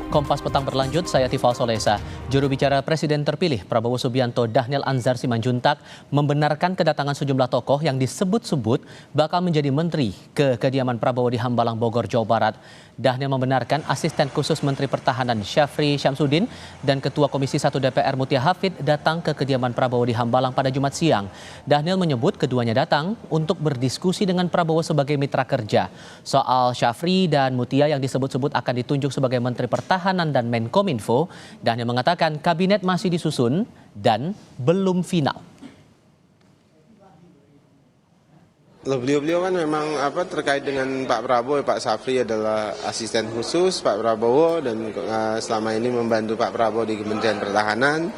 Kompas Petang berlanjut, saya Tifal Solesa. Juru bicara Presiden terpilih Prabowo Subianto Dhanil Anzar Simanjuntak membenarkan kedatangan sejumlah tokoh yang disebut-sebut bakal menjadi menteri ke kediaman Prabowo di Hambalang, Bogor, Jawa Barat. Dhanil membenarkan asisten khusus Menteri Pertahanan Syafri Syamsuddin dan Ketua Komisi 1 DPR Mutia Hafid datang ke kediaman Prabowo di Hambalang pada Jumat siang. Dhanil menyebut keduanya datang untuk berdiskusi dengan Prabowo sebagai mitra kerja. Soal Syafri dan Mutia yang disebut-sebut akan ditunjuk sebagai Menteri Pertahanan dan Menkominfo, Dhanil mengatakan kabinet masih disusun dan belum final. Beliau kan memang terkait dengan Pak Prabowo, Pak Syafri adalah asisten khusus Pak Prabowo dan selama ini membantu Pak Prabowo di Kementerian Pertahanan.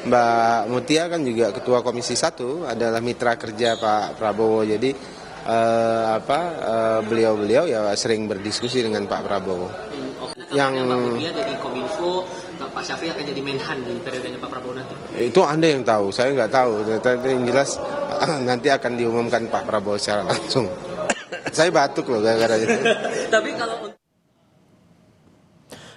Mbak Mutia kan juga Ketua Komisi 1 adalah mitra kerja Pak Prabowo. Jadi beliau ya sering berdiskusi dengan Pak Prabowo. Yang Mutia jadi Kominfo, Pak Syafri akan jadi Menhan di periodenya Pak Prabowo nanti. Itu Anda yang tahu, saya nggak tahu. Tapi yang jelas nanti akan diumumkan Pak Prabowo secara langsung. Saya batuk loh gara-gara itu. Tapi kalau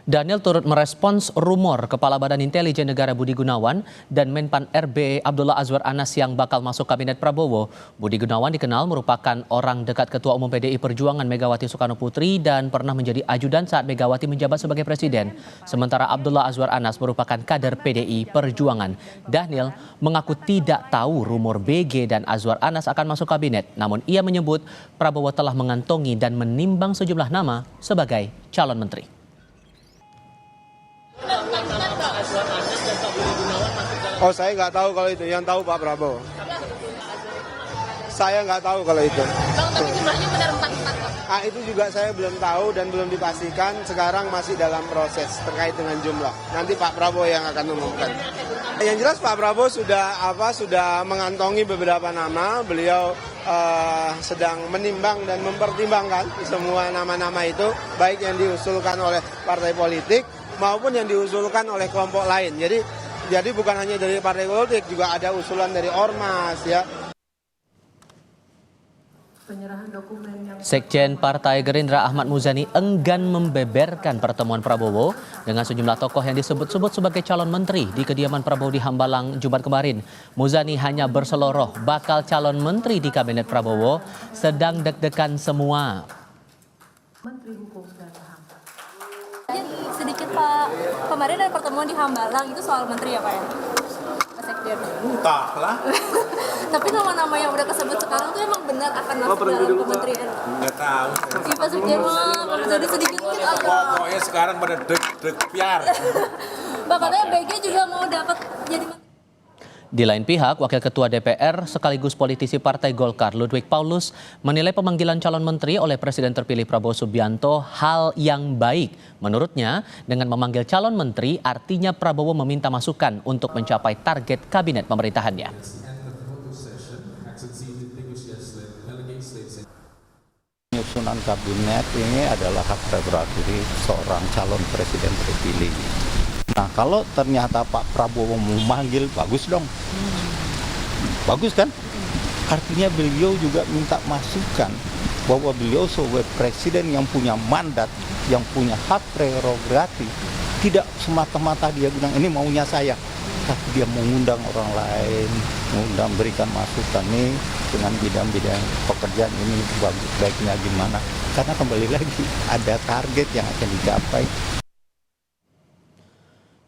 Dhanil turut merespons rumor Kepala Badan Intelijen Negara Budi Gunawan dan Menpan RB Abdullah Azwar Anas yang bakal masuk kabinet Prabowo. Budi Gunawan dikenal merupakan orang dekat Ketua Umum PDI Perjuangan Megawati Soekarno Putri dan pernah menjadi ajudan saat Megawati menjabat sebagai presiden. Sementara Abdullah Azwar Anas merupakan kader PDI Perjuangan. Dhanil mengaku tidak tahu rumor BG dan Azwar Anas akan masuk kabinet. Namun ia menyebut Prabowo telah mengantongi dan menimbang sejumlah nama sebagai calon menteri. Oh, saya nggak tahu kalau itu, yang tahu Pak Prabowo. Saya nggak tahu kalau itu. Bang, tapi jumlahnya benar 4. Itu juga saya belum tahu dan belum dipastikan. Sekarang masih dalam proses terkait dengan jumlah. Nanti Pak Prabowo yang akan mengumumkan. Yang jelas Pak Prabowo sudah mengantongi beberapa nama. Beliau sedang menimbang dan mempertimbangkan semua nama-nama itu, baik yang diusulkan oleh partai politik maupun yang diusulkan oleh kelompok lain. Jadi bukan hanya dari partai politik, juga ada usulan dari ormas ya. Sekjen Partai Gerindra Ahmad Muzani enggan membeberkan pertemuan Prabowo dengan sejumlah tokoh yang disebut-sebut sebagai calon menteri di kediaman Prabowo di Hambalang Jumat kemarin. Muzani hanya berseloroh bakal calon menteri di kabinet Prabowo sedang deg-degan semua. Menteri Hukum dan HAM. Sedikit Pak, kemarin ada pertemuan di Hambalang, itu soal menteri ya Pak ya? Pak Sekjen. Entahlah. Tapi nama-nama yang udah kesebut sekarang tuh emang benar akan masuk dalam kementerian? Nggak tahu. Iya Pak Sekjen mah, jadi sedikit agak. Pokoknya sekarang pada deg piar. Pak, katanya BG juga mau dapat jadi menteri. Di lain pihak, Wakil Ketua DPR sekaligus politisi Partai Golkar Ludwig Paulus menilai pemanggilan calon menteri oleh Presiden terpilih Prabowo Subianto hal yang baik. Menurutnya, dengan memanggil calon menteri artinya Prabowo meminta masukan untuk mencapai target kabinet pemerintahannya. Penyusunan kabinet ini adalah hak prerogatif seorang calon presiden terpilih. Nah, kalau ternyata Pak Prabowo memanggil, bagus dong. Bagus kan? Artinya beliau juga minta masukan bahwa beliau sebagai presiden yang punya mandat, yang punya hak prerogatif, tidak semata-mata dia bilang ini maunya saya, tapi dia mengundang orang lain, mengundang berikan masukan nih dengan bidang-bidang pekerjaan ini baiknya gimana. Karena kembali lagi ada target yang akan dicapai.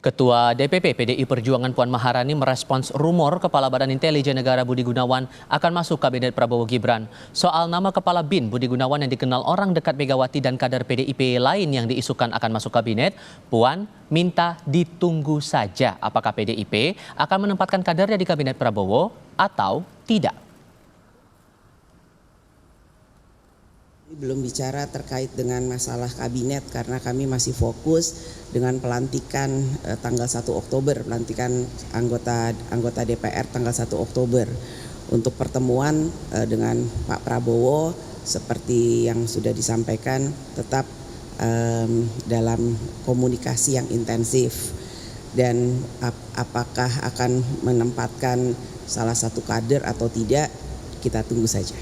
Ketua DPP PDI Perjuangan Puan Maharani merespons rumor Kepala Badan Intelijen Negara Budi Gunawan akan masuk kabinet Prabowo Gibran. Soal nama Kepala BIN Budi Gunawan yang dikenal orang dekat Megawati dan kader PDIP lain yang diisukan akan masuk kabinet, Puan minta ditunggu saja apakah PDIP akan menempatkan kadernya di kabinet Prabowo atau tidak. Belum bicara terkait dengan masalah kabinet karena kami masih fokus dengan pelantikan tanggal 1 Oktober, pelantikan anggota DPR tanggal 1 Oktober. Untuk pertemuan dengan Pak Prabowo seperti yang sudah disampaikan tetap dalam komunikasi yang intensif dan apakah akan menempatkan salah satu kader atau tidak kita tunggu saja.